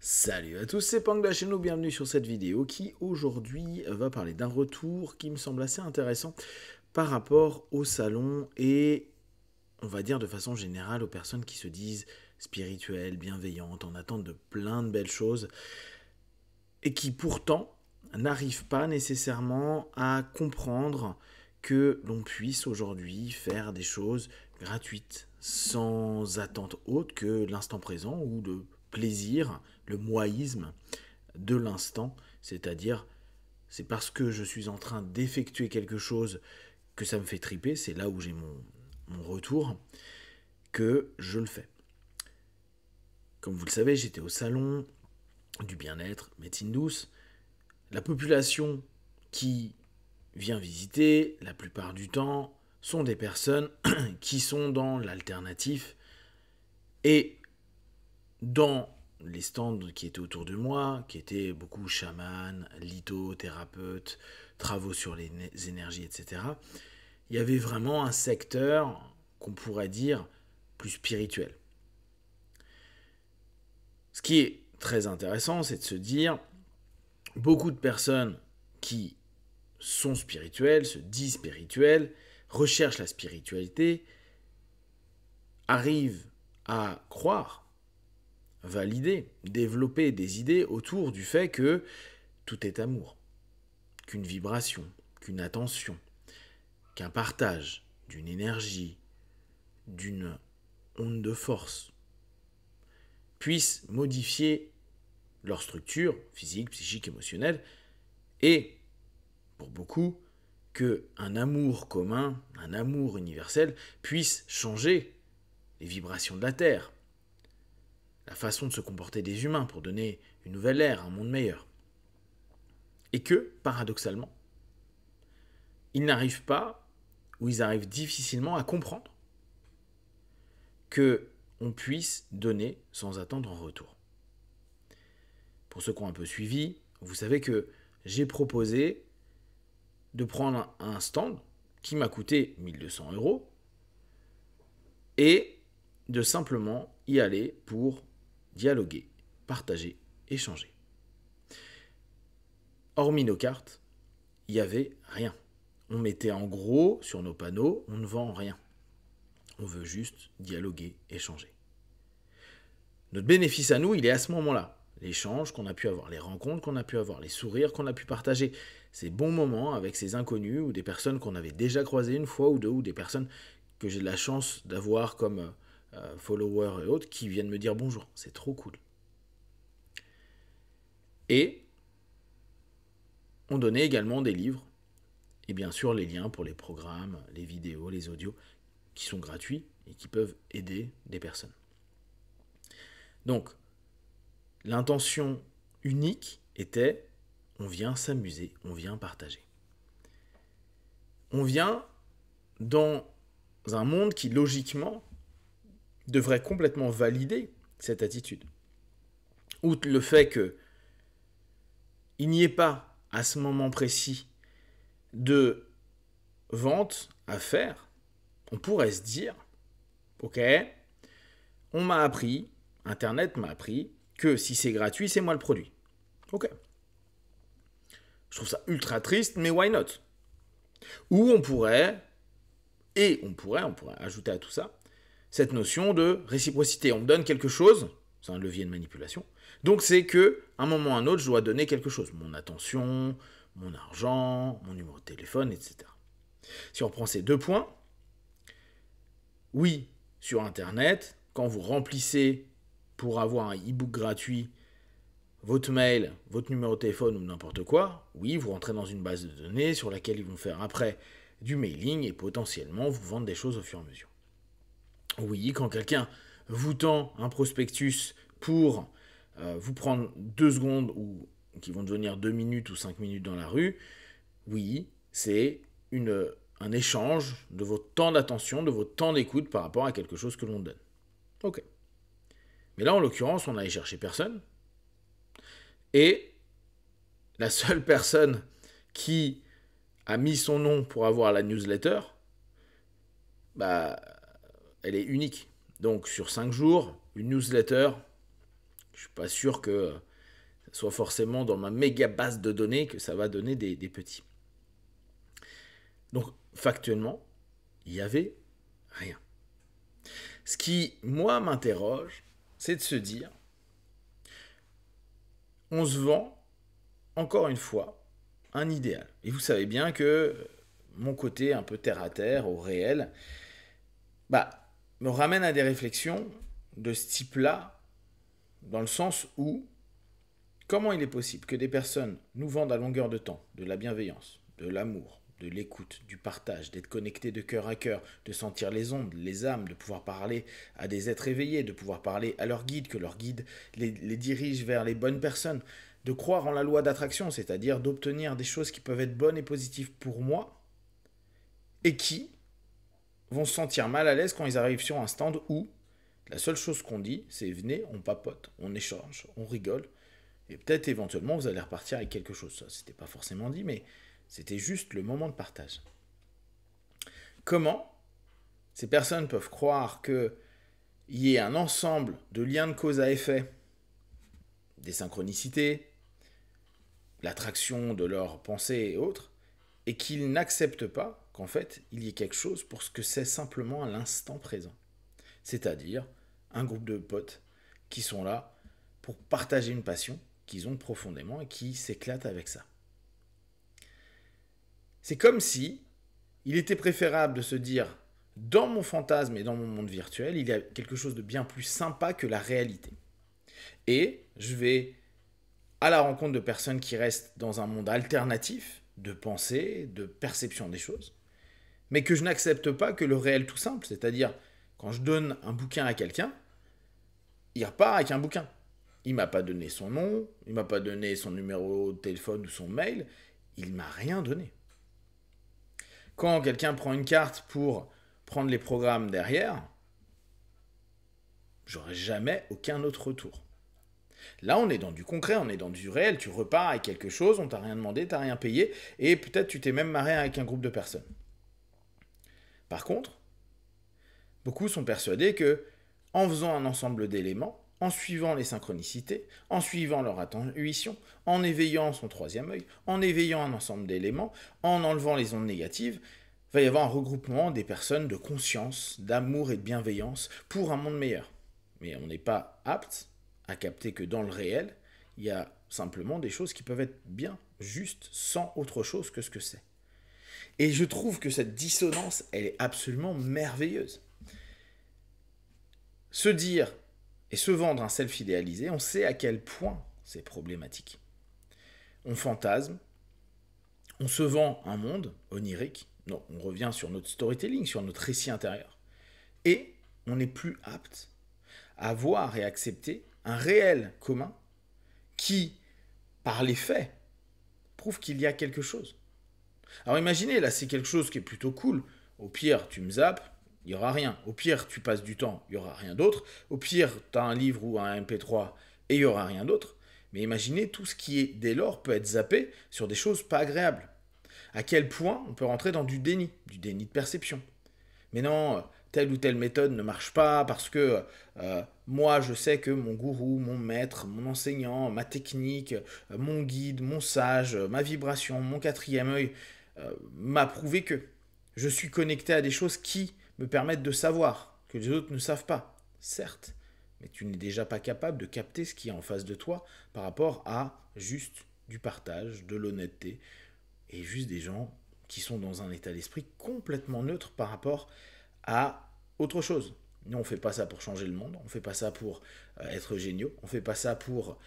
Salut à tous, c'est Pang de la chaîne, bienvenue sur cette vidéo qui aujourd'hui va parler d'un retour qui me semble assez intéressant par rapport au salon et on va dire de façon générale aux personnes qui se disent spirituelles, bienveillantes, en attente de plein de belles choses et qui pourtant n'arrivent pas nécessairement à comprendre que l'on puisse aujourd'hui faire des choses gratuites, sans attente autre que l'instant présent ou le plaisir, le moïsme de l'instant, c'est-à-dire c'est parce que je suis en train d'effectuer quelque chose que ça me fait triper, c'est là où j'ai mon retour, que je le fais. Comme vous le savez, j'étais au salon du bien-être, médecine douce. La population qui vient visiter, la plupart du temps, sont des personnes qui sont dans l'alternatif et dans les stands qui étaient autour de moi, qui étaient beaucoup chaman, lithothérapeutes, travaux sur les énergies, etc., il y avait vraiment un secteur qu'on pourrait dire plus spirituel. Ce qui est très intéressant, c'est de se dire, beaucoup de personnes qui sont spirituelles, se disent spirituelles, recherchent la spiritualité, arrivent à croire, valider, développer des idées autour du fait que tout est amour, qu'une vibration, qu'une attention, qu'un partage d'une énergie, d'une onde de force puisse modifier leur structure physique, psychique, émotionnelle et, pour beaucoup, qu'un amour commun, un amour universel puisse changer les vibrations de la Terre, la façon de se comporter des humains pour donner une nouvelle ère, un monde meilleur. Et que, paradoxalement, ils n'arrivent pas, ou ils arrivent difficilement à comprendre qu'on puisse donner sans attendre en retour. Pour ceux qui ont un peu suivi, vous savez que j'ai proposé de prendre un stand qui m'a coûté 1200 € et de simplement y aller pour dialoguer, partager, échanger. Hormis nos cartes, il n'y avait rien. On mettait en gros sur nos panneaux, on ne vend rien. On veut juste dialoguer, échanger. Notre bénéfice à nous, il est à ce moment-là. L'échange qu'on a pu avoir, les rencontres qu'on a pu avoir, les sourires qu'on a pu partager, ces bons moments avec ces inconnus ou des personnes qu'on avait déjà croisées une fois ou deux, ou des personnes que j'ai de la chance d'avoir comme followers et autres qui viennent me dire bonjour. C'est trop cool. Et on donnait également des livres et bien sûr les liens pour les programmes, les vidéos, les audios qui sont gratuits et qui peuvent aider des personnes. Donc, l'intention unique était, on vient s'amuser, on vient partager. On vient dans un monde qui, logiquement, devrait complètement valider cette attitude. Outre le fait qu'il n'y ait pas, à ce moment précis, de vente à faire, on pourrait se dire, ok, on m'a appris, Internet m'a appris, que si c'est gratuit, c'est moi le produit. Ok. Je trouve ça ultra triste, mais why not? Ou on pourrait ajouter à tout ça, cette notion de réciprocité. On me donne quelque chose, c'est un levier de manipulation, donc c'est que, à un moment ou à un autre, je dois donner quelque chose. Mon attention, mon argent, mon numéro de téléphone, etc. Si on prend ces deux points, oui, sur Internet, quand vous remplissez pour avoir un e-book gratuit votre mail, votre numéro de téléphone ou n'importe quoi, oui, vous rentrez dans une base de données sur laquelle ils vont faire après du mailing et potentiellement vous vendre des choses au fur et à mesure. Oui, quand quelqu'un vous tend un prospectus pour vous prendre 2 secondes ou qui vont devenir 2 minutes ou 5 minutes dans la rue, oui, c'est un échange de votre temps d'attention, de votre temps d'écoute par rapport à quelque chose que l'on donne. Ok. Mais là, en l'occurrence, on n'allait chercher personne. Et la seule personne qui a mis son nom pour avoir la newsletter, bah, elle est unique. Donc, sur 5 jours, une newsletter, Je suis pas sûr que ce soit forcément dans ma méga base de données que ça va donner des petits. Donc, factuellement, il n'y avait rien. Ce qui, moi, m'interroge, c'est de se dire, on se vend, encore une fois, un idéal. Et vous savez bien que mon côté un peu terre-à-terre, au réel, me ramène à des réflexions de ce type-là, dans le sens où, comment il est possible que des personnes nous vendent à longueur de temps de la bienveillance, de l'amour, de l'écoute, du partage, d'être connectés de cœur à cœur, de sentir les ondes, les âmes, de pouvoir parler à des êtres éveillés, de pouvoir parler à leur guide, que leur guide les dirige vers les bonnes personnes, de croire en la loi d'attraction, c'est-à-dire d'obtenir des choses qui peuvent être bonnes et positives pour moi, et qui vont se sentir mal à l'aise quand ils arrivent sur un stand où la seule chose qu'on dit, c'est venez, on papote, on échange, on rigole, et peut-être éventuellement vous allez repartir avec quelque chose. Ça, c'était pas forcément dit, mais c'était juste le moment de partage. Comment ces personnes peuvent croire qu'il y ait un ensemble de liens de cause à effet, des synchronicités, l'attraction de leurs pensées et autres, et qu'ils n'acceptent pas qu'en fait, il y ait quelque chose pour ce que c'est simplement à l'instant présent. C'est-à-dire un groupe de potes qui sont là pour partager une passion qu'ils ont profondément et qui s'éclatent avec ça. C'est comme si il était préférable de se dire, dans mon fantasme et dans mon monde virtuel, il y a quelque chose de bien plus sympa que la réalité. Et je vais à la rencontre de personnes qui restent dans un monde alternatif, de pensée, de perception des choses, mais que je n'accepte pas que le réel tout simple, c'est-à-dire quand je donne un bouquin à quelqu'un, il repart avec un bouquin. Il ne m'a pas donné son nom, il ne m'a pas donné son numéro de téléphone ou son mail, il ne m'a rien donné. Quand quelqu'un prend une carte pour prendre les programmes derrière, j'aurai jamais aucun autre retour. Là, on est dans du concret, on est dans du réel. Tu repars avec quelque chose, on t'a rien demandé, t'as rien payé, et peut-être tu t'es même marré avec un groupe de personnes. Par contre, beaucoup sont persuadés que, en faisant un ensemble d'éléments, en suivant les synchronicités, en suivant leur intuition, en éveillant son troisième œil, en éveillant un ensemble d'éléments, en enlevant les ondes négatives, va y avoir un regroupement des personnes de conscience, d'amour et de bienveillance pour un monde meilleur. Mais on n'est pas apte à capter que dans le réel, il y a simplement des choses qui peuvent être bien, juste, sans autre chose que ce que c'est. Et je trouve que cette dissonance, elle est absolument merveilleuse. Se dire et se vendre un self idéalisé, on sait à quel point c'est problématique. On fantasme, on se vend un monde onirique, non, on revient sur notre storytelling, sur notre récit intérieur, et on n'est plus apte à voir et accepter un réel commun qui, par les faits, prouve qu'il y a quelque chose. Alors imaginez, là c'est quelque chose qui est plutôt cool, au pire tu me zappes, il n'y aura rien. Au pire, tu passes du temps, il n'y aura rien d'autre. Au pire, tu as un livre ou un MP3 et il n'y aura rien d'autre. Mais imaginez tout ce qui est, dès lors, peut être zappé sur des choses pas agréables. À quel point on peut rentrer dans du déni de perception. Mais non, telle ou telle méthode ne marche pas parce que moi, je sais que mon gourou, mon maître, mon enseignant, ma technique, mon guide, mon sage, ma vibration, mon quatrième œil m'a prouvé que je suis connecté à des choses qui me permettent de savoir, que les autres ne savent pas. Certes, mais tu n'es déjà pas capable de capter ce qui est en face de toi par rapport à juste du partage, de l'honnêteté, et juste des gens qui sont dans un état d'esprit complètement neutre par rapport à autre chose. Nous, on ne fait pas ça pour changer le monde, on ne fait pas ça pour être géniaux, on ne fait pas ça pour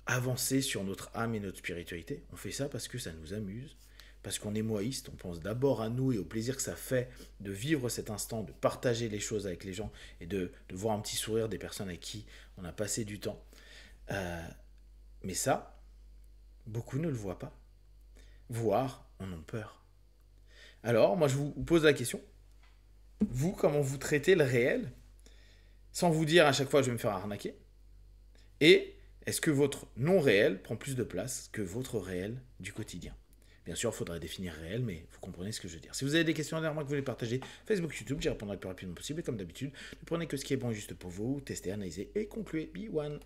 avancer sur notre âme et notre spiritualité, on fait ça parce que ça nous amuse, parce qu'on est moïste, on pense d'abord à nous et au plaisir que ça fait de vivre cet instant, de partager les choses avec les gens et de voir un petit sourire des personnes avec qui on a passé du temps. Mais ça, beaucoup ne le voient pas. Voire en ont peur. Alors, moi je vous pose la question. Vous, comment vous traitez le réel sans vous dire à chaque fois je vais me faire arnaquer? Et est-ce que votre non-réel prend plus de place que votre réel du quotidien? Bien sûr, il faudrait définir réel, mais vous comprenez ce que je veux dire. Si vous avez des questions derrière moi que vous voulez partager, Facebook, YouTube, j'y répondrai le plus rapidement possible. Et comme d'habitude, ne prenez que ce qui est bon et juste pour vous, testez, analysez et concluez. Be one.